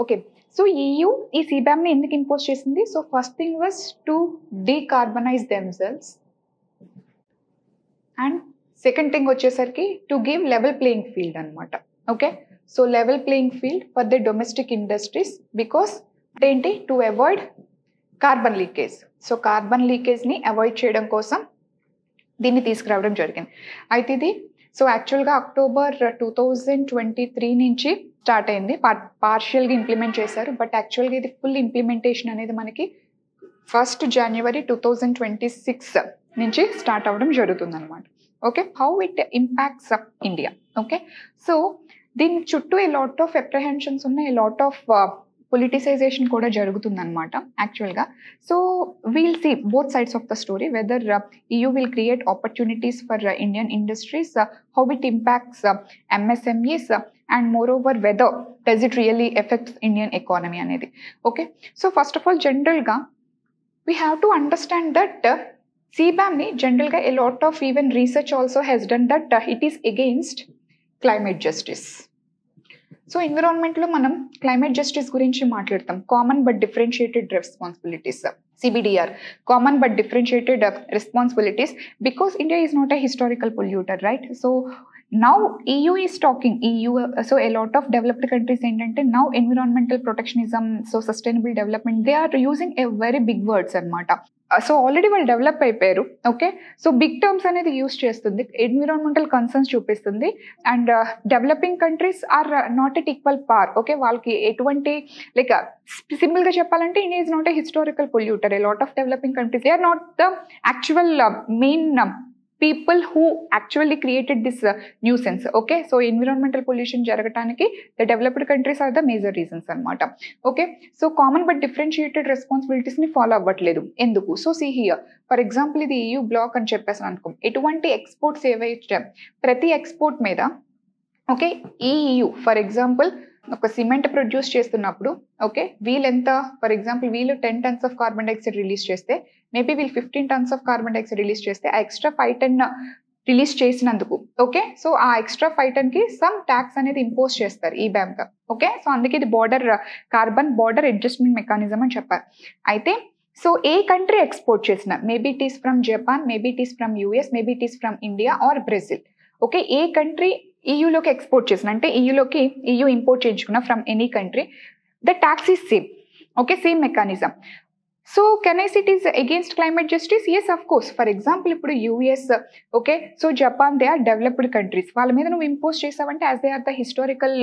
Okay. So EU ఈ CBAM ని ఎందుకు ఇంపోజ్ చేసింది? So first thing was to decarbonise themselves and second thing వచ్చేసరికి to give level playing field అనమాట. Okay, so level playing field for the domestic industries because ఏంటి to avoid carbon leakage. So carbon లీకేజ్ని avoid చేయడం కోసం దీన్ని తీసుకురావడం జరిగింది. అయితే ఇది సో యాక్చువల్గా అక్టోబర్ 2023 నుంచి స్టార్ట్ అయింది. పార్షియల్గా ఇంప్లిమెంట్ చేశారు, బట్ యాక్చువల్గా ఇది ఫుల్ ఇంప్లిమెంటేషన్ అనేది మనకి 1st January 2026 నుంచి స్టార్ట్ అవ్వడం జరుగుతుంది అనమాట. Okay, how it impacts India. Okay, so దీని చుట్టూ ఏ లాట్ ఆఫ్ అప్రహెన్షన్స్ ఉన్నాయి, ఏ లాట్ ఆఫ్ పొలిటిసైజేషన్ కూడా జరుగుతుందన్నమాట యాక్చువల్గా. So we'll see both sides of the story whether EU will create opportunities for Indian industries, how it impacts MSMEs and moreover whether does it really affects Indian economy అనేది. Okay, so first of all జనరల్గా we have to understand that CBAM-ని జనరల్గా a lot of even research also has done that it is against climate justice. So ఎన్విరాన్మెంట్లో మనం climate justice గురించి మాట్లాడతాం. Common but differentiated responsibilities, CBDR, common but differentiated responsibilities, because India is not a historical polluter, right? So now EU is talking, so a lot of developed countries ఏంటంటే now environmental protectionism, so sustainable development, they are using a very big words అనమాట. So already వాళ్ళు develop అయిపోయారు. Okay, so big terms అనేది use చేస్తుంది, environmental concerns చూపిస్తుంది, and developing countries are not at equal par. Okay, వాళ్ళకి ఎటువంటి like సింపుల్గా చెప్పాలంటే India is not a historical polluter. A lot of developing countries they are not the actual main people who actually created this nuisance. Okay, so environmental pollution జరగటానికి the developed countries are the major reasons అన్నమాట. Okay, so common but differentiated రెస్పాన్సిబిలిటీస్ని follow అవ్వట్లేదు. ఎందుకు? So see here for example ఇది EU bloc అని చెప్పేసి అనుకో, ఎటువంటి ఎక్స్పోర్ట్స్ ఏవైతే ప్రతి ఎక్స్పోర్ట్ మీద ఓకే ఈ EU ఫర్ ఎగ్జాంపుల్ ఒక సిమెంట్ ప్రొడ్యూస్ చేస్తున్నప్పుడు ఓకే వీళ్ళెంత ఫర్ ఎగ్జాంపుల్ వీళ్ళు 10 tons of carbon dioxide release చేస్తే మేబీ వీళ్ళు 15 tons of carbon dioxide release చేస్తే ఆ ఎక్స్ట్రా 5 ton రిలీజ్ చేసినందుకు ఓకే సో ఆ ఎక్స్ట్రా 5 ton సమ్ ట్యాక్స్ అనేది ఇంపోజ్ చేస్తారు ఈ బ్యాంక్. ఓకే, సో అందుకే ఇది కార్బన్ బార్డర్ అడ్జస్ట్మెంట్ మెకానిజం అని చెప్పారు. అయితే సో ఏ కంట్రీ ఎక్స్పోర్ట్ చేసిన maybe it is from Japan, maybe it is from US, maybe it is from India or Brazil. Okay, ఏ కంట్రీ EUలోకి ఎక్స్పోర్ట్ చేసిన అంటే EUలోకి EU ఇంపోర్ట్ చేయించుకున్న from any country, the tax is same. Okay, same mechanism. So can I see it is against climate justice? Yes of course. For example ఇప్పుడు US okay so Japan they are developed countries, వాళ్ళ మీద నువ్వు impose చేసావంటే as they are the historical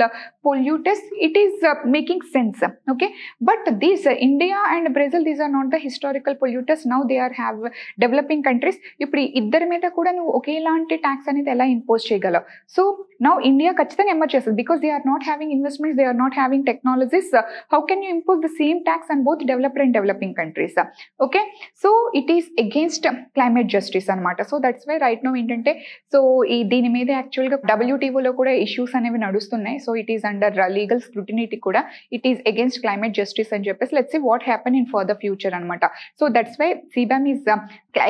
polluters it is making sense. Okay, but these India and Brazil these are not the historical polluters, now they are have developing countries. ఇప్పుడు ఇద్దరి మీద కూడా నువ్వు ఒకేలాంటి ట్యాక్స్ అనేది ఎలా ఇంపోజ్ చేయగలవు? సో నౌ ఇండియా ఖచ్చితంగా ఎమర్జ్ చేస్తుంది because they are not having investments, they are not having technologies. How can you impose the same tax on both developed and developing countries? Okay, so it is against climate justice అనమాట. So that's why right now ఏంటంటే so ఈ దీని మీద యాక్చువల్గా WTOలో కూడా issues అనేవి నడుస్తున్నాయి. So it is under legal స్క్రూటినీకి కూడా it is against climate justice అని చెప్పేసి let's see what happen in for the future అనమాట. So that's why CBAM is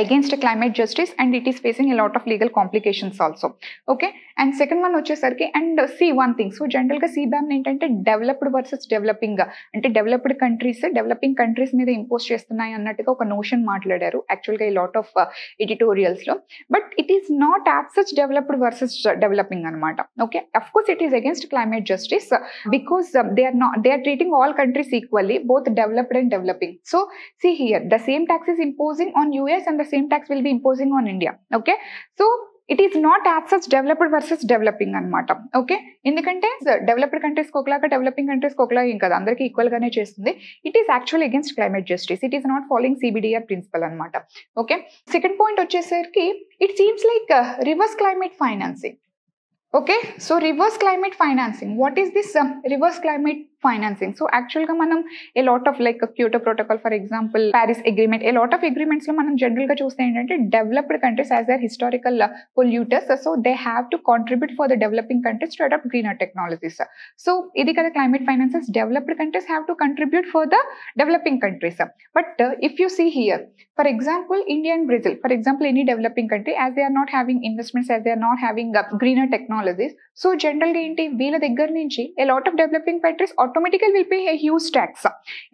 against climate justice and it is facing a lot of legal complications also. Okay, and second one వచ్చేసరికి and see one thing, so జనరల్గా CBAM ఏంటంటే developed versus developing, అంటే developed countries developing countries మీద impose చేస్తున్నాయి అన్నట్టుగా ఒక notion మాట్లాడారు యాక్చువల్గా ఈ లాట్ ఆఫ్ ఎడిటోరియల్స్లో, but it is not as such developed versus developing అనమాట. Okay, of course it is against climate justice because they are treating all countries equally, both developed and developing. So see here the same tax is imposing on US and the same tax will be imposing on India. Okay, so it is not as such developed versus developing అనమాట. Okay, ఎందుకంటే developed countries ఒకలాగా developing countries ఒకలాగా ఏం కదా, అందరికీ equal గానే చేస్తుంది. It is actual against climate justice, it is not following CBDR principle అనమాట. ఓకే, సెకండ్ పాయింట్ వచ్చేసరికి it seems like reverse climate financing. Okay, so reverse climate financing, what is this reverse climate financing? So యాక్చువల్గా మనం a lot of like Kyoto protocol for example, Paris agreement, a lot of అగ్రిమెంట్స్లో మనం జనరల్గా చూస్తే ఏంటంటే developed countries as their historical polluters, so they have to contribute for the developing countries to adopt greener technologies. So ఇది కదా climate finances, developed countries have to contribute for the developing countries. But if you see here for example India and Brazil, for example any developing country as they are not having investments, as they are not having greener technologies, so జనరల్గా ఏంటి వీళ్ళ దగ్గర నుంచి ఏ lot of developing countries automatically will pay a huge tax.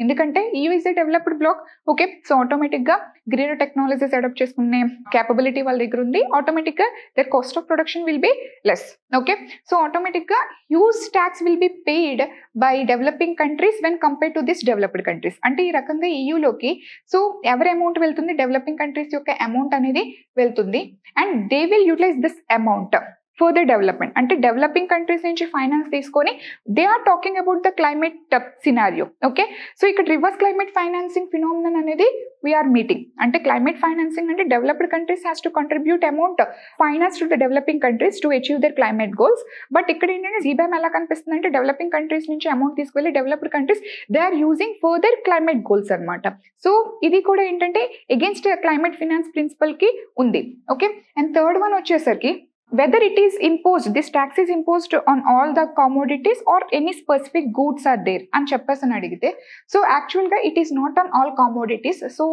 ఎందుకంటే EU is a developed bloc. Okay, so automatic గా green technologies adopt చేసుకునే capability వాళ్ళ దగ్గర ఉంది. ఆటోమేటిక్ గా their cost of production will be less. Okay, so automatic గా huge tax will be paid by developing countries when compare to this developed countries. అంటే ఈ రకంగా EUలోకి సో ఎవరి అమౌంట్ వెళ్తుంది, డెవలపింగ్ కంట్రీస్ యొక్క అమౌంట్ అనేది వెళ్తుంది. And they will utilize this amount for the development. అంటే డెవలపింగ్ కంట్రీస్ నుంచి ఫైనాన్స్ తీసుకొని they are talking about the climate scenario. Okay, so ఇక్కడ రివర్స్ క్లైమేట్ ఫైనాన్సింగ్ ఫినామినన్ అనేది వీఆర్ మీటింగ్. అంటే క్లైమేట్ ఫైనాన్సింగ్ అంటే developed countries has to contribute amount finance to the developing countries to achieve their climate goals. But ఇక్కడ ఏంటంటే CBAM ఎలా కనిపిస్తుంది అంటే developing countries నుంచి అమౌంట్ తీసుకువెళ్ళి developed countries they are using further climate goals అనమాట. So ఇది కూడా ఏంటంటే అగేన్స్ట్ క్లైమేట్ ఫైనాన్స్ ప్రిన్సిపల్ కి ఉంది. ఓకే, అండ్ థర్డ్ వన్ వచ్చేసరికి whether it is imposed, this tax is imposed on all the commodities or any specific goods are there అని చెప్పేసి అని అడిగితే సో యాక్చువల్గా it is not on all commodities. So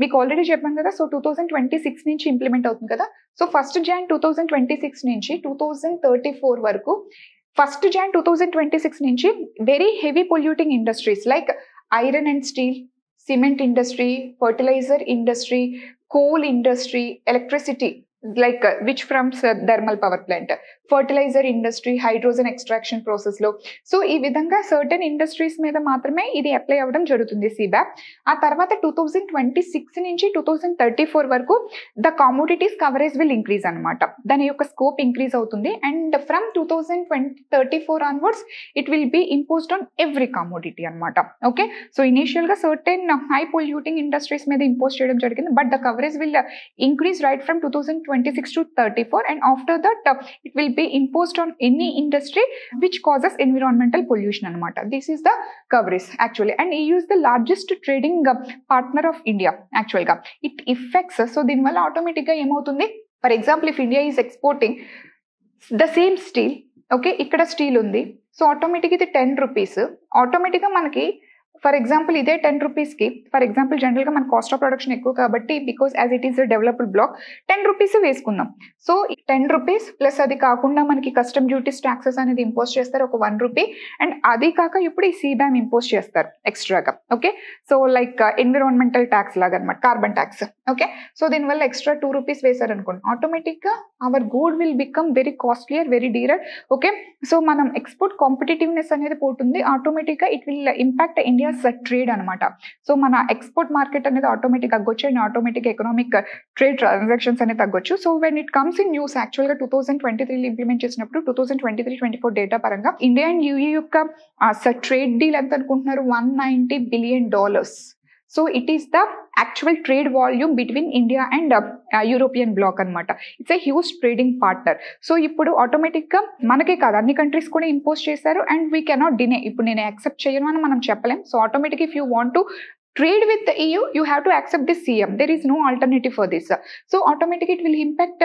మీకు already చెప్పాను కదా, so 2026 నుంచి ఇంప్లిమెంట్ అవుతుంది కదా. సో 1st Jan 2026 నుంచి 2034 వరకు 1st Jan 2026 నుంచి very heavy polluting industries like iron and steel, cement industry, fertilizer industry, coal industry, electricity like which from thermal power plant, fertilizer industry, hydrogen extraction process లో so ఈ విధంగా certain industries మీద మాత్రమే ఇది apply అవ్వడం జరుగుతుంది CBAM. ఆ తర్వాత 2026 నుంచి 2034 వరకు the commodities coverage will increase అనమాట. దాని యొక్క స్కోప్ ఇంక్రీజ్ అవుతుంది. And from 2034 onwards it will be imposed on every commodity అనమాట. ఓకే, సో ఇనిషియల్ గా సర్టెన్ హై పొల్యూటింగ్ ఇండస్ట్రీస్ మీద ఇంపోజ్ చేయడం జరిగింది. But the coverage will increase right from 2026 to 34 and after that it will be imposed on any industry which causes environmental pollution anamata. This is the coverage actually, and EU is the largest trading partner of India actually ga. It affects so din valla automatic ga em avutundi, for example if India is exporting the same steel, okay ikkada steel undi, so automatic ఇది 10 rupees, automatic ga manaki for example ఇదే 10 రూపీస్కి for example జనరల్గా మన cost of production ఎక్కువ కాబట్టి because as it is developed block 10 rupees వేసుకుందాం. So 10 rupees plus అది కాకుండా మనకి కస్టమ్ డ్యూటీస్ ట్యాక్సెస్ అనేది ఇంపోజ్ చేస్తారు ఒక 1 రూపీ, అండ్ అది కాక ఇప్పుడు ఈ CBAM ఇంపోజ్ చేస్తారు ఎక్స్ట్రాగా. Okay, so like environmental tax లాగా అనమాట, కార్బన్ ట్యాక్స్. ఓకే, సో దీనివల్ల ఎక్స్ట్రా 2 రూపీస్ వేశారు అనుకోండి, ఆటోమేటిక్గా our good will become very costlier, very dearer. Okay, so మనం ఎక్స్పోర్ట్ కాంపిటేటివ్నెస్ అనేది పోతుంది. ఆటోమేటిక్గా it will impact India trade అనమాట. సో మన ఎక్స్పోర్ట్ మార్కెట్ అనేది ఆటోమేటిక్ తగ్గొచ్చు and automatic economic trade transactions అనేది తగ్గొచ్చు. So when it comes in news actual గా 2023 ఇంప్లిమెంట్ చేసినప్పుడు 2023-24 డేటా పరంగా ఇండియా అండ్ యూఏ యొక్క ట్రేడ్ డీల్ ఎంత అనుకుంటున్నారు, $190 billion. So it is the actual trade volume between India and European bloc అనమాట. It's a huge trading partner. So ఇప్పుడు ఆటోమేటిక్గా మనకే కాదు అన్ని కంట్రీస్ కూడా ఇంపోజ్ చేశారు అండ్ వీ కెనాట్ డినే. ఇప్పుడు నేను యాక్సెప్ట్ చేయను అని మనం చెప్పలేం. So automatic if you want to trade with the EU, you have to accept this CM. There is no alternative for this. So automatically it will impact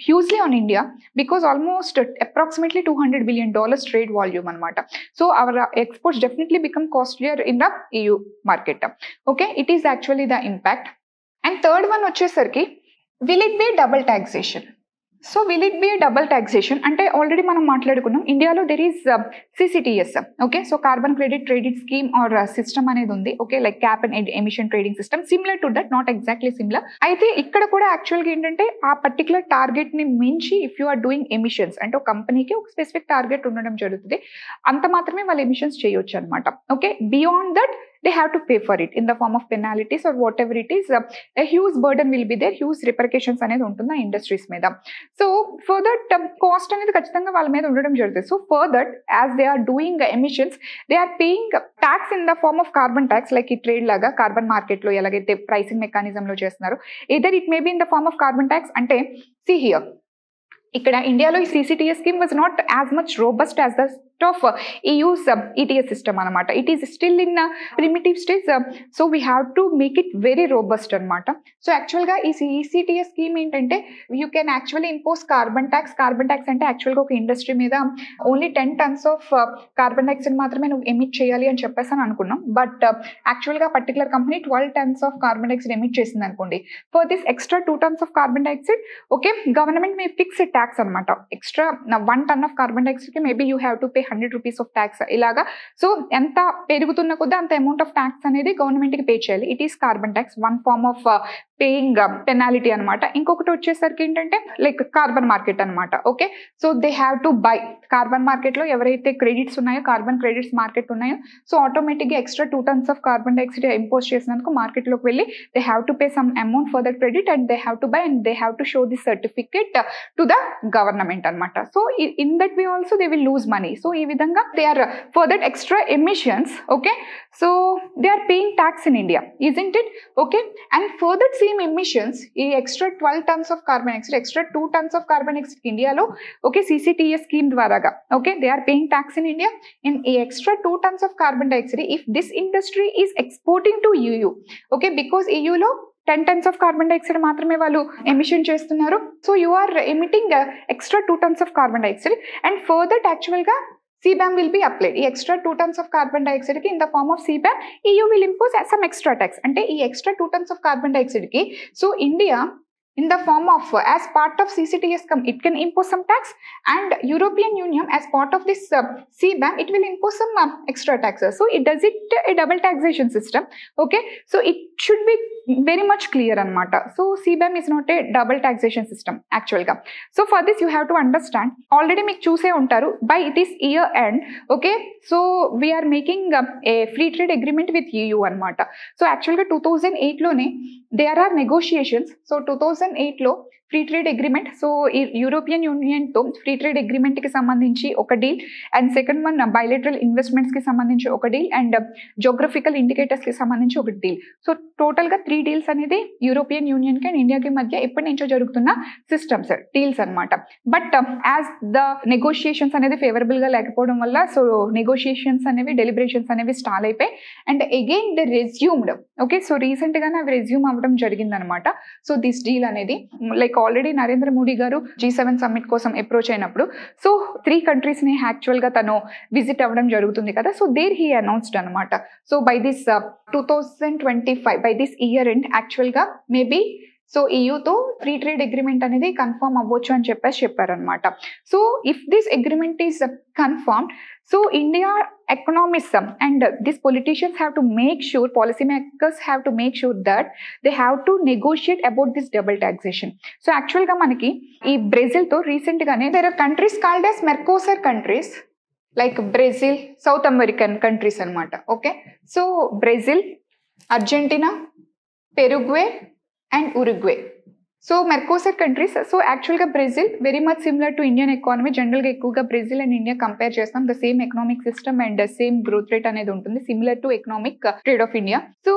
hugely on India because almost approximately $200 billion trade volume anamata. So our exports definitely become costlier in the EU market. Okay, it is actually the impact. And third one vachesarki, will it be double taxation? So will it be double taxation అంటే already మనం మాట్లాడుకున్నాం ఇండియాలో there is CCTS. Okay, so carbon credit scheme or system అనేది ఉంది. Okay, like cap and emission trading system similar to that, not exactly similar. అయితే ఇక్కడ కూడా యాక్చువల్గా ఏంటంటే ఆ పర్టికులర్ టార్గెట్ ని మించి if you are doing emissions అంటే ఒక కంపెనీకి ఒక స్పెసిఫిక్ టార్గెట్ ఉండడం జరుగుతుంది, అంత మాత్రమే వాళ్ళు ఎమిషన్స్ చేయొచ్చు అనమాట. Okay, beyond that they have to pay for it in the form of penalties or whatever it is. A huge burden will be there, huge repercussions అనేది ఉంటుంది ఆ ఇండస్ట్రీస్ మీద. సో ఫర్ దట్ కాస్ట్ అనేది ఖచ్చితంగా వాళ్ళ మీద ఉండడం జరుగుతుంది. So for that as they are doing emissions they are paying tax in the form of carbon tax, like ఈ ట్రేడ్ లాగా కార్బన్ మార్కెట్ లో ఎలాగైతే ప్రైసింగ్ మెకానిజంలో చేస్తున్నారు, either it may be in the form of carbon tax. అంటే see here, ఇక్కడ ఇండియాలో ఈ CCTS scheme was not as much robust as the of EU's ETS system అనమాట. It is still in primitive stage. So we have to make it very robust అనమాట. So యాక్చువల్గా ఈ CCTS scheme ఏంటంటే you can actually impose carbon tax. Carbon tax అంటే యాక్చువల్గా ఒక industry మీద only 10 tons of carbon dioxide మాత్రమే నువ్వు ఎమిట్ చేయాలి అని చెప్పేసి అని అనుకున్నాం. బట్ యాక్చువల్గా particular company 12 tons of carbon dioxide emit చేసింది అనుకోండి. For this extra 2 tons of carbon dioxide okay government may fix tax అనమాట. ఎక్స్ట్రా 1 ton ఆఫ్ కార్బన్ డైఆక్సైడ్కి maybe you have to pay 100 rupees of tax ఇలాగా. So ఎంత పెరుగుతున్న కొద్దీ అంత amount of tax అనేది గవర్నమెంట్కి పే చేయాలి. It is carbon tax, one form of paying penalty అనమాట. ఇంకొకటి వచ్చేసరికి ఏంటంటే లైక్ కార్బన్ మార్కెట్ అనమాట. Okay, so they have to buy carbon మార్కెట్లో ఎవరైతే క్రెడిట్స్ ఉన్నాయో, కార్బన్ క్రెడిట్స్ మార్కెట్ ఉన్నాయో, సో ఆటోమేటిక్గా extra 2 tons of carbon dioxide impose చేసినందుకు మార్కెట్లోకి వెళ్ళి they have to pay some amount for that credit and they have to buy and they have to show the certificate to the government అనమాట. So in that way also they will lose money. So ఈ విధంగా they are for that extra emissions. Okay, so they are paying tax in India, isn't it? Okay, and for that same emissions, ఈ extra 12 tons of carbon dioxide, extra 2 tons of carbon dioxide ఇండియాలో okay CCTS scheme ద్వారాగా okay they are paying tax in India. And ఈ extra 2 tons of carbon dioxide if this industry is exporting to EU, okay, because EUలో 10 tons of carbon dioxide మాత్రమే వాళ్ళు emission చేస్తున్నారు. So you are emitting extra 2 tons of carbon dioxide and for that యాక్చువల్గా CBAM will be applied. ఈ extra 2 tons of carbon dioxide కి in the form of CBAM, EU will impose some extra tax. అంటే ఈ extra 2 tons of carbon dioxide కి so India in the form of as part of CCTS it can impose some tax and European Union as part of this CBAM it will impose some extra taxes. So it does it a double taxation system. Okay, so it should be very much clear anamata. So CBAM is not a double taxation system actually ga. So for this you have to understand already meeku choose untaru by this year end. Okay, so we are making a free trade agreement with EU anamata. So actually 2008 lone there are negotiations. So 2008 లో free trade agreement, so ఈ European యూనియన్తో free trade అగ్రిమెంట్కి సంబంధించి ఒక deal and second one bilateral ఇన్వెస్ట్మెంట్స్కి సంబంధించి ఒక deal and geographical ఇండికేటర్స్కి సంబంధించి ఒక డీల్. సో టోటల్గా 3 డీల్స్ అనేది యూరోపియన్ యూనియన్కి అండ్ ఇండియాకి మధ్య ఎప్పటి నుంచో జరుగుతున్న సిస్టమ్స్ డీల్స్ అనమాట. బట్ యాజ్ ద నెగోషియేషన్స్ అనేది ఫేవరబుల్గా లేకపోవడం వల్ల సో నెగోషియేషన్స్ అనేవి డెలిబరేషన్స్ అనేవి స్టాల్ అయిపోయి and again they resumed. Okay, so రీసెంట్గానే అవి రెజ్యూమ్ అవ్వడం జరిగిందనమాట. సో దిస్ డీల్ అనేది లైక్ ఆల్రెడీ నరేంద్ర మోడీ గారు G7 సమ్మిట్ కోసం అప్రోచ్ అయినప్పుడు సో 3 countries ని యాక్చువల్గా తను విజిట్ అవ్వడం జరుగుతుంది కదా. సో దేర్ హీ అనౌన్స్డ్ అనమాట. So by this 2025 by this year end యాక్చువల్గా మేబీ సో EUతో ఫ్రీ ట్రేడ్ అగ్రిమెంట్ అనేది కన్ఫర్మ్ అవ్వచ్చు అని చెప్పారనమాట. So if this agreement is confirmed, so India economists and these politicians have to make sure, policymakers have to make sure that they have to negotiate about this double taxation. So actually గా మనకి ఈ Brazil తో recent గానే there are countries called as Mercosur countries like Brazil, South American countries అనమాట. Okay, so Brazil, Argentina, Paraguay and Uruguay. So Mercosur countries. So యాక్చువల్గా Brazil very much similar to Indian economy. జనరల్గా ఎక్కువగా Brazil and India compare చేస్తాం. The same economic system and same growth rate అనేది ఉంటుంది, similar to economic trade of India. So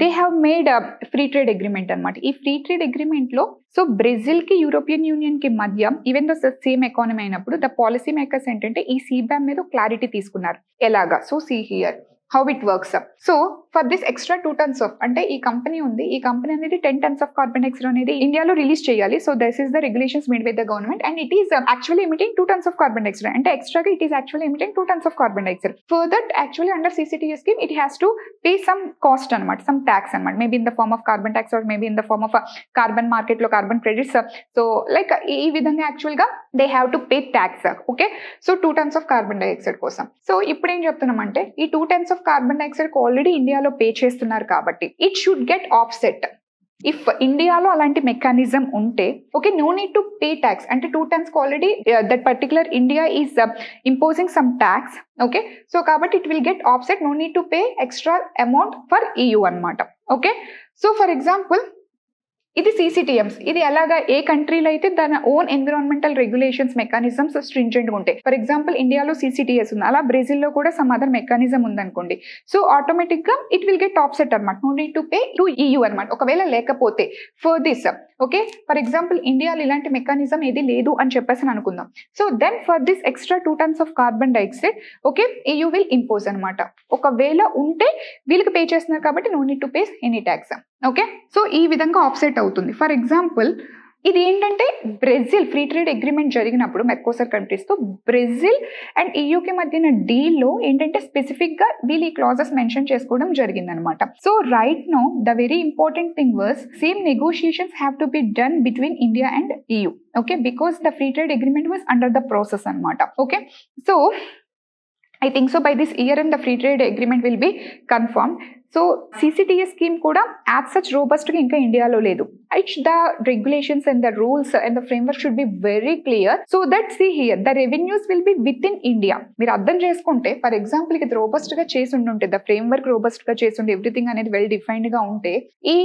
they have made free trade agreement అనమాట. ఈ free trade agreement లో so Brazil కి European union కి మధ్య even though same economy అయినప్పుడు the policy makers ఏంటంటే ఈ CBAM మీద క్లారిటీ తీసుకున్నారు. ఎలాగా? So see here how it works up. So for this extra 2 tons of అంటే ఈ కంపెనీ ఉంది, ఈ కంపెనీ అనేది 10 tons of carbon dioxide అనేది ఇండియాలో రిలీజ్ చేయాలి. So this is the regulations made by the government and it is actually emitting 2 tons of carbon dioxide. అంటే ఎక్స్ట్రాగా it is actually emitting 2 tons of carbon dioxide. For that actually under CCTS scheme it has to pay some cost అనమాట, some tax అనమాట, maybe in the form of carbon tax or maybe in the form of carbon market లో carbon credits. So like ఈ విధంగా యాక్చువల్గా they have to pay tax. Okay, so 2 tons of carbon dioxide కోసం. సో ఇప్పుడు ఏం చెప్తున్నామంటే ఈ 2 tons of carbon dioxide already ఇండియాలో పే చేస్తున్నారు కాబట్టి it should get offset. If ఇండియాలో అలాంటి మెకానిజం ఉంటే okay no need to pay tax. అంటే 2 tons already that particular India is imposing some tax. Okay, so కాబట్టి it will get offset, no need to pay extra amount for EU అనమాట. Okay, so for example ఇది CCTMs. ఇది ఎలాగా? ఏ కంట్రీలో అయితే దాని ఓన్ ఎన్విరాన్మెంటల్ రెగ్యులేషన్స్ మెకానిజమ్స్ స్ట్రింజెంట్గా ఉంటాయి. ఫర్ ఎగ్జాంపుల్ ఇండియాలో CCTS ఉంది, అలా బ్రెజిల్లో కూడా సమ్ అదర్ మెకానిజం ఉందనుకోండి. సో ఆటోమేటిక్గా ఇట్ విల్ గెట్ ఆఫ్సెట్ అనమాట, no need to pay to EU అనమాట. ఒకవేళ లేకపోతే for this okay for example ఇండియాలో ఇలాంటి మెకానిజం ఏది లేదు అని చెప్పేసి అనుకుందాం. So then for this extra 2 tons of carbon dioxide okay EU will impose అనమాట. ఒకవేళ ఉంటే వీళ్ళకి పే చేస్తున్నారు కాబట్టి no need to pay any tax. Okay, so ఈ విధంగా ఆఫ్సెట్ అవుతుంది. ఫర్ ఎగ్జాంపుల్ ఇది ఏంటంటే బ్రెజిల్ ఫ్రీ ట్రేడ్ అగ్రిమెంట్ జరిగినప్పుడు మెర్కోసర్ కంట్రీస్తో బ్రెజిల్ అండ్ EUకి మధ్యన డీల్లో ఏంటంటే స్పెసిఫిక్గా వీళ్ళు ఈ క్లాజెస్ మెన్షన్ చేసుకోవడం జరిగిందనమాట. So right now the very important thing was same negotiations have to be done between India and EU. Okay, because the free trade agreement was under the process అనమాట. Okay, so I think so by this year and the free trade agreement will be confirmed. So CCTS scheme kuda as such robust ga inka India lo ledu. The regulations and the rules and the framework should be very clear, so that see here the revenues will be within India. మీరు అర్థం చేసుకుంటే for example ఇది robust గా చేసి ఉంటే the framework robust గా చేసి ఉంటే ఎవ్రీథింగ్ అనేది వెల్ డిఫైన్డ్ గా ఉంటే ఈ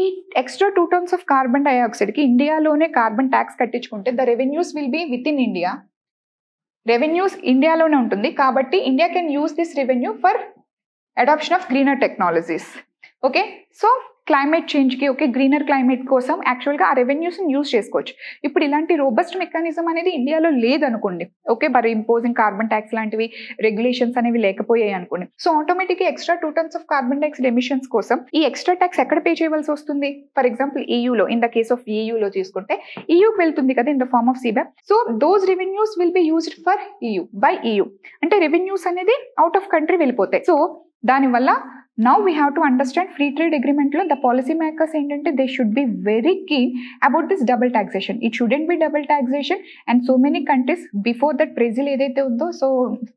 extra 2 tons of carbon dioxide కి ఇండియాలోనే కార్బన్ ట్యాక్స్ కట్టించుకుంటే the revenues will be within India. Revenues ఇండియాలోనే ఉంటుంది కాబట్టి India can use this revenue for adoption of greener technologies. Okay, so climate చేంజ్కి ఓకే గ్రీనర్ క్లైమేట్ కోసం యాక్చువల్గా ఆ రెవెన్యూస్ని యూజ్ చేసుకోవచ్చు. ఇప్పుడు ఇలాంటి రోబస్ట్ మెకానిజం అనేది ఇండియాలో లేదనుకోండి, ఓకే మరి ఇంపోజింగ్ కార్బన్ ట్యాక్స్ లాంటివి రెగ్యులేషన్స్ అనేవి లేకపోయాయి అనుకోండి, సో ఆటోమేటిక్గా extra 2 tons of carbon dioxide emissions కోసం ఈ ఎక్స్ట్రా ట్యాక్స్ ఎక్కడ పే చేయవలసి వస్తుంది? ఫర్ ఎగ్జాంపుల్ ఈయూలో, ఇన్ ద కేస్ ఆఫ్ ఈయూలో తీసుకుంటే ఈయూకి వెళ్తుంది కదా in the form of CBAM. So those revenues will be used for EU by EU. అంటే రెవెన్యూస్ అనేది అవుట్ ఆఫ్ కంట్రీ వెళ్ళిపోతాయి. సో దానివల్ల now we have to understand free trade agreement lo the policy makers entante they should be very keen about this double taxation. It shouldn't be double taxation, and so many countries before that Brazil edaithe undo, so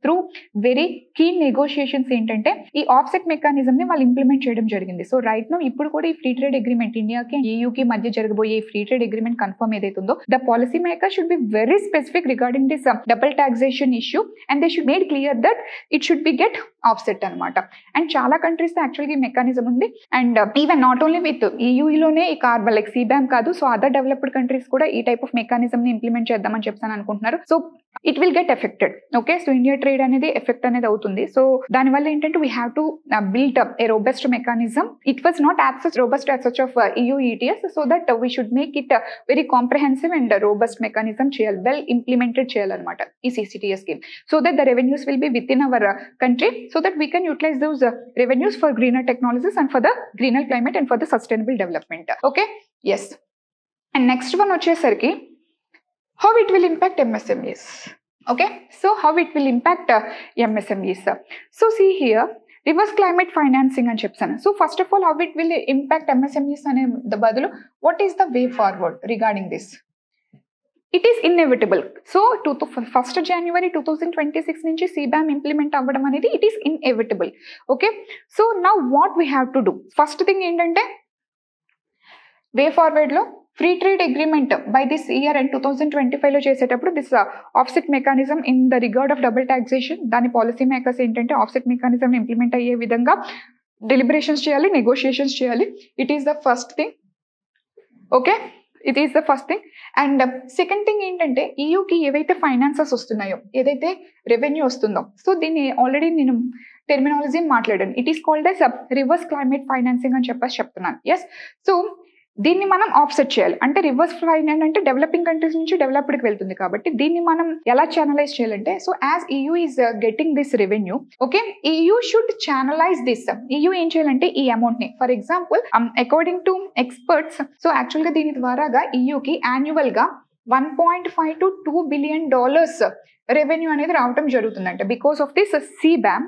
through very keen negotiations entante ee offset mechanism ni vallu implement cheyadam jarigindi. So right now ippudu kuda ee free trade agreement India ki EU ki madhya jaragaboye free trade agreement confirm edaithe undo the policy makers should be very specific regarding this double taxation issue, and they should make clear that it should be get offset anamata. And chala countries యాక్చువల్గా ఈ mechanism ఉంది, and even not only with ఈయూలోనే ఈ carbon like CBAM కాదు, so other developed countries కూడా ఈ type of mechanism ని implement చేద్దామని చెప్తాను అనుకుంటున్నారు. So it will get affected. Okay, so India trade అనేది ఎఫెక్ట్ అనేది అవుతుంది. సో దానివల్ల ఏంటంటే we have to build up a robust mechanism. It was not as such robust as such of EU ETS, so that we should make it very comprehensive and robust mechanism చేయాలి, well implemented చేయాలన్నమాట ఈ CCTS scheme, so that the revenues will be within our country, so that we can utilize those revenues for greener technologies and for the greener climate and for the sustainable development. Okay, yes. And next one vachesariki how it will impact MSMEs. Okay, so how it will impact MSMEs. So see here reverse climate financing and chepsana. So first of all how it will impact MSMEs ane the badalu what is the way forward regarding this? It is inevitable. So 1st January 2026 నుంచి CBAM implement అవ్వడం అనేది it is inevitable. Okay, so now what we have to do? First thing ఏంటంటే way forward లో free trade agreement by this year and 2025 లో చేసేటప్పుడు this offset mechanism in the regard of double taxation, దాని policy makers ఏంటంటే offset mechanism implement అయ్యే విధంగా deliberations చేయాలి, negotiations చేయాలి. It is the first thing. Okay, it is the first thing. And second thing ఏంటంటే EUకి ఏవైతే ఫైనాన్సెస్ వస్తున్నాయో, ఏదైతే రెవెన్యూ వస్తుందో, సో దీన్ని ఆల్రెడీ నేను టెర్మినాలజీ మాట్లాడాను. It is called as reverse climate financing అని చెప్తున్నాను. ఎస్, సో దీన్ని మనం ఆఫ్సెట్ చేయాలి. అంటే రివర్స్ ఫైనాన్స్ అంటే డెవలపింగ్ కంట్రీస్ నుంచి డెవలప్డ్కి వెళ్తుంది కాబట్టి దీన్ని మనం ఎలా ఛానలైజ్ చేయాలంటే, so as EU is getting this revenue, okay EU should channelize this. EU ఏం చేయాలంటే ఈ అమౌంట్ ని for example according to experts, so యాక్చువల్గా దీని ద్వారాగా EUకి యాన్యువల్ గా $1.5 to $2 billion రెవెన్యూ అనేది రావడం జరుగుతుందంట because of this CBAM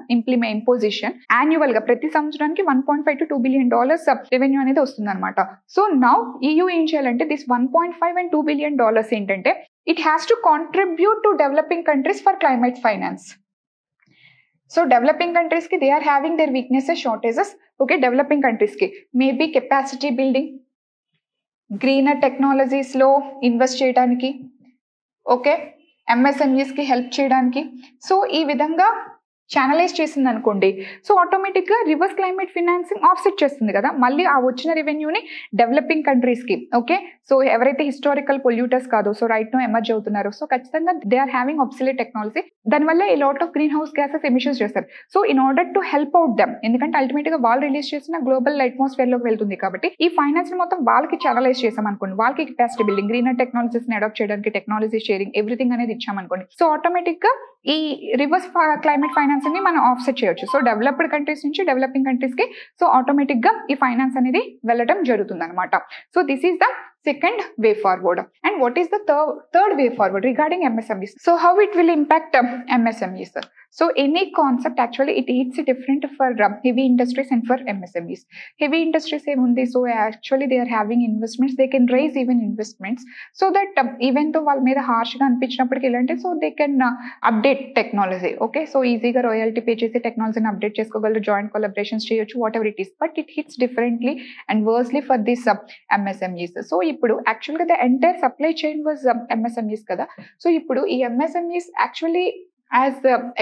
imposition. Annual గా ప్రతి సంవత్సరానికి $1.5 to $2 billion రెవెన్యూ అనేది వస్తుంది అనమాట. సో నౌ EU ఏం చేయాలంటే దిస్ 1.5 and $2 billion ఏంటంటే it has to contribute to developing countries for climate finance. So developing countries కి they are having their weaknesses, shortages. Okay, developing countries కి maybe capacity building, greener technologies లో invest చేయడానికి, okay MSMEs కి help చేయడానికి. So ఈ విధంగా channelise చేసింది అనుకోండి, సో ఆటోమేటిక్గా రివర్స్ క్లైమేట్ ఫైనాన్సింగ్ ఆఫ్సెట్ చేస్తుంది కదా, మళ్ళీ ఆ వచ్చిన రెవెన్యూని డెవలపింగ్ కంట్రీస్కి. ఓకే, సో ఎవరైతే హిస్టారికల్ పొల్యూటర్స్ కాదు, సో రైట్ నో ఎమర్జ్ అవుతున్నారు, సో ఖచ్చితంగా they are having absolute technology, దానివల్ల a lot of greenhouse gases emissions చేస్తారు. So in order to help out them, ఎందుకంటే అల్టిమేట్గా వాళ్ళు రిలీజ్ చేసిన గ్లోబల్ అట్మాస్ఫియర్లోకి వెళ్తుంది కాబట్టి ఈ ఫైనాన్స్ మొత్తం వాళ్ళకి ఛానలైజ్ చేసాం అనుకోండి, వాళ్ళకి కెపాసిటీ బిల్డింగ్, గ్రీనర్ టెక్నాలజీస్ని అడాప్ట్ చేయడానికి టెక్నాలజీ షేరింగ్, ఎవ్రీథింగ్ అనేది ఇచ్చామనుకోండి, సో ఆటోమేటిక్గా ఈ రివర్స్ క్లైమేట్ ఫైనాన్స్ ని మనం ఆఫ్సెట్ చేయొచ్చు. సో డెవలప్డ్ కంట్రీస్ నుంచి డెవలపింగ్ కంట్రీస్ కి సో ఆటోమేటిక్ గా ఈ ఫైనాన్స్ అనేది వెళ్ళడం జరుగుతుంది అనమాట. So this is the second way forward. And what is the third way forward regarding MSMEs? So how it will impact MSMEs? So any concept actually it hits different for heavy industries and for MSMEs. Heavy industries ఏముంది, so actually they are having investments, they can raise even investments so that even though వాళ్ళ మీద harsh గా అనిపించినప్పటికీ ఇలాంటి so they can update technology. Okay, so ఈజీగా royalty pay చేసి టెక్నాలజీని update చేసుకోగలరు, joint collaborations చేయొచ్చు, whatever it is, but it hits differently and worsely for this MSMEs. So ఇప్పుడు యాక్చువల్గా the entire supply chain was MSMEs కదా. So ఇప్పుడు ఈ MSMEs actually as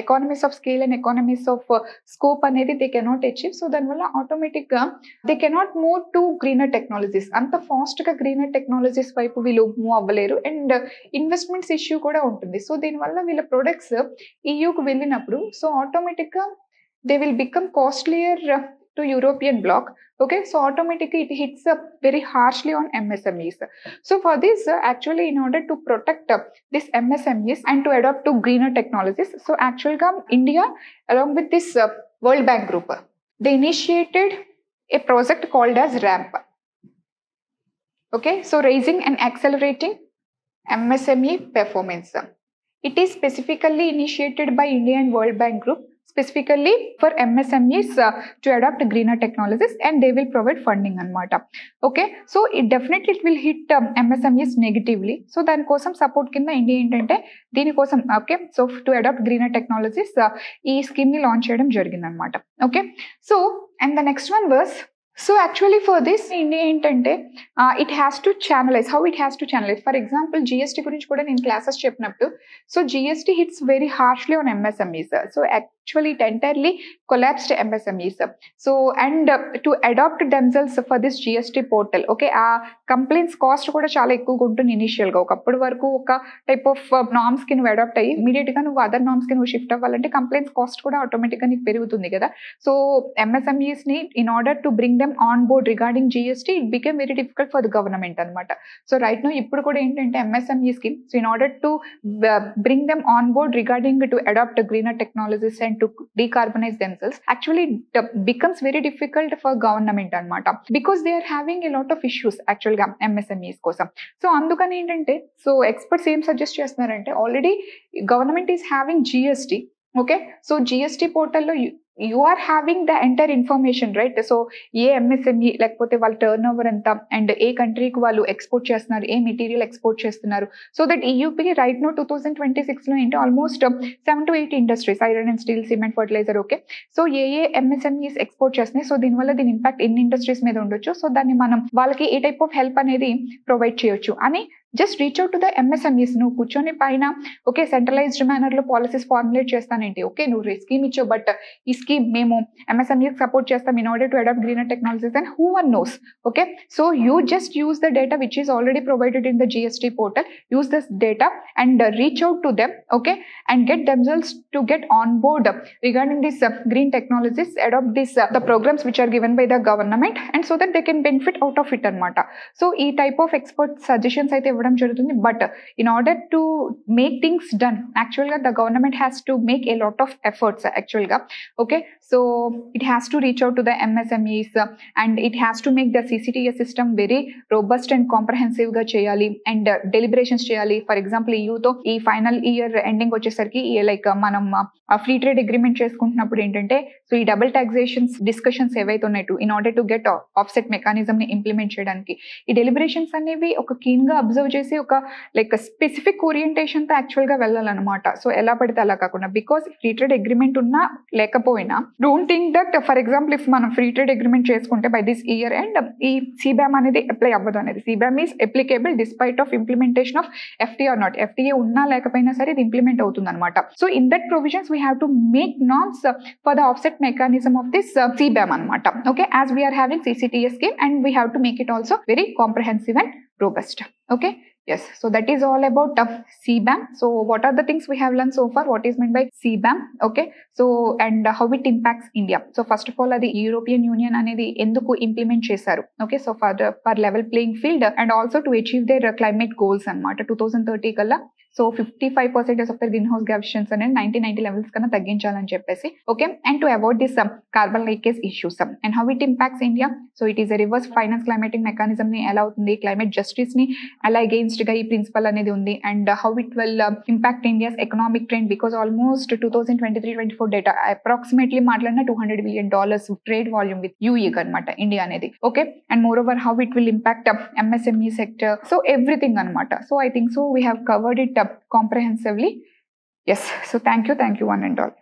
economies of scale and economies of scope అనేది they cannot achieve. So దానివల్ల ఆటోమేటిక్గా they cannot move to greener technologies. అంత ఫాస్ట్గా గ్రీనర్ టెక్నాలజీస్ వైపు వీళ్ళు మూవ్ అవ్వలేరు అండ్ ఇన్వెస్ట్మెంట్స్ ఇష్యూ కూడా ఉంటుంది. సో దీనివల్ల వీళ్ళ ప్రొడక్ట్స్ EUకు వెళ్ళినప్పుడు సో ఆటోమేటిక్గా they will become costlier to European bloc. Okay, so automatically it hits up very harshly on MSMEs. So for this actually in order to protect this MSMEs and to adopt to greener technologies, so actually India along with this World Bank group, they initiated a project called as RAMP. Okay, so raising and accelerating MSME performance. It is specifically initiated by India and World Bank group specifically for MSMEs to adopt greener technologies, and they will provide funding anamata. Okay, so it definitely it will hit MSMEs negatively. So దాని కోసం support కింద India ఏంటంటే దీనికోసం okay so to adopt greener technologies ఈ scheme ని launch చేయడం జరిగింది అనమాట. Okay, so and the next one was so actually for this India ఏంటంటే it has to channelize. How it has to channelize? For example GST గురించి కూడా నేను classes చెప్పినప్పుడు so GST hits very harshly on MSMEs. So actually it entirely collapsed MSMEs. So and to adopt themselves for this GST portal, okay, complaints cost కూడా చాలా ఎక్కువగా ఉంటుంది initial గా. ఒకప్పటి వరకు ఒక టైప్ ఆఫ్ నార్మ్స్ కి నువ్వు అడాప్ట్ అయ్యి ఇమీడియట్ గా నువ్వు అదర్ నార్మ్స్ కి నువ్వు షిఫ్ట్ అవ్వాలంటే కంప్లైంట్స్ కాస్ట్ కూడా ఆటోమేటిక్ గా నీకు పెరుగుతుంది కదా. సో MSMEs ని in order to bring them on board regarding GST it became very difficult for the government అనమాట. సో రైట్ నో ఇప్పుడు కూడా ఏంటంటే MSME scheme so in order to bring them on board regarding to adopt greener technologies and to decarbonize themselves, actually it becomes very difficult for government anamata because they are having a lot of issues actually MSMEs kosam. So andukani entante so experts em suggest chestunarante already government is having GST. Okay, so GST portal lo you are having the entire information, right? So ఏ MSME లేకపోతే వాళ్ళ turnover ఎంత and ఏ కంట్రీకి వాళ్ళు export చేస్తున్నారు, ఏ material export చేస్తున్నారు. సో దట్ EUPకి రైట్ నో 2026లో ఏంటి almost 7 to 8 industries iron and steel, cement, fertilizer. Okay, so ఏ MSMEs ఎక్స్పోర్ట్ చేస్తున్నాయి, సో దీనివల్ల దీని ఇంపాక్ట్ ఎన్ని ఇండస్ట్రీస్ మీద ఉండొచ్చు, సో దాన్ని మనం వాళ్ళకి ఏ టైప్ ఆఫ్ హెల్ప్ అనేది ప్రొవైడ్ చేయొచ్చు అని just reach out to the MSMEs. నువ్వు కూర్చొని పైన ఓకే సెంట్రలైజ్డ్ మేనర్లో పాలసీస్ ఫార్ములేట్ చేస్తానంటే ఓకే నువ్వు స్కీమ్ ఇచ్చావు బట్ ఈ స్కీమ్ మేము MSMEs సపోర్ట్ చేస్తాం in order to adopt greener technologies and who one knows. Okay, so you just use the data which is already provided in the GST portal, use this data and reach out to them, okay, and get themselves to get on board regarding this green technologies, adopt this the programs which are given by the government and so that they can benefit out of it anamata. So ee type of expert suggestions aithe ఇవ్వడం జరుగుతుంది. But in order to make things done యాక్చువల్గా the government has to make a lot of efforts యాక్చువల్గా. Okay, so it has to reach out to the MSMEs and it has to make the CCTS system very robust and comprehensive గా చేయాలి and deliberations చేయాలి. For example EUతో ఈ final year ending వచ్చేసరికి like మనం free trade agreement చేసుకుంటున్నప్పుడు ఏంటంటే so ఈ డబుల్ టాక్సేషన్స్ డిస్కషన్స్ ఏవైతే ఉన్నాయో in order to get offset mechanism ని ఇంప్లిమెంట్ చేయడానికి ఈ డెలిబరేషన్స్ అనేవి ఒక కీన్ గా అబ్జర్వ్ చేసి ఒక లైక్ స్పెసిఫిక్ ఓరియంటేషన్ తో యాక్చువల్ గా వెళ్ళాలన్నమాట. సో ఎలా పడితే అలా కాకుండా బికాస్ ఫ్రీ ట్రేడ్ అగ్రిమెంట్ ఉన్నా లేకపోయినా don't think that for example if మనం ఫ్రీ ట్రేడ్ అగ్రిమెంట్ చేసుకుంటే బై దిస్ ఇయర్ అండ్ ఈ CBAM అనేది అప్లై అవ్వదు అనేది. CBAM is applicable despite of implementation of FTA or not. FTA ఉన్నా లేకపోయినా సరే ఇది ఇంప్లిమెంట్ అవుతుంది అనమాట. So in that provisions we have to make norms for the offset mechanism of this CBAM అనమాట. Okay, as we are having CCTS scheme and we have to make it also very comprehensive and robust. Okay, yes, so that is all about CBAM. So what are the things we have learned so far, what is meant by CBAM? Okay, so and how it impacts India. So first of all adi European Union anedi enduku implement chesaru. Okay, so for level playing field and also to achieve their climate goals anamata 2030 kalla. So 55% of the green house gas అనేది 1990 levels కన్నా తగ్గించాలని చెప్పేసి. Okay, and to avoid this carbon leakage issues and how it impacts India. So it is a reverse finance climatic mechanism ని ఎలా అవుతుంది, climate justice ని ఎలా against గా ఈ ప్రిన్సిపల్ అనేది ఉంది, and how it will impact India's economic trend because almost 2023-24 data approximately మాట్లాడిన $200 billion ట్రేడ్ వాల్యూమ్ విత్ యూఏ అనమాట ఇండియా అనేది. Okay, and moreover how it will impact MSME sector. So everything anamata. So I think so we have covered it comprehensively. Yes, so thank you one and all.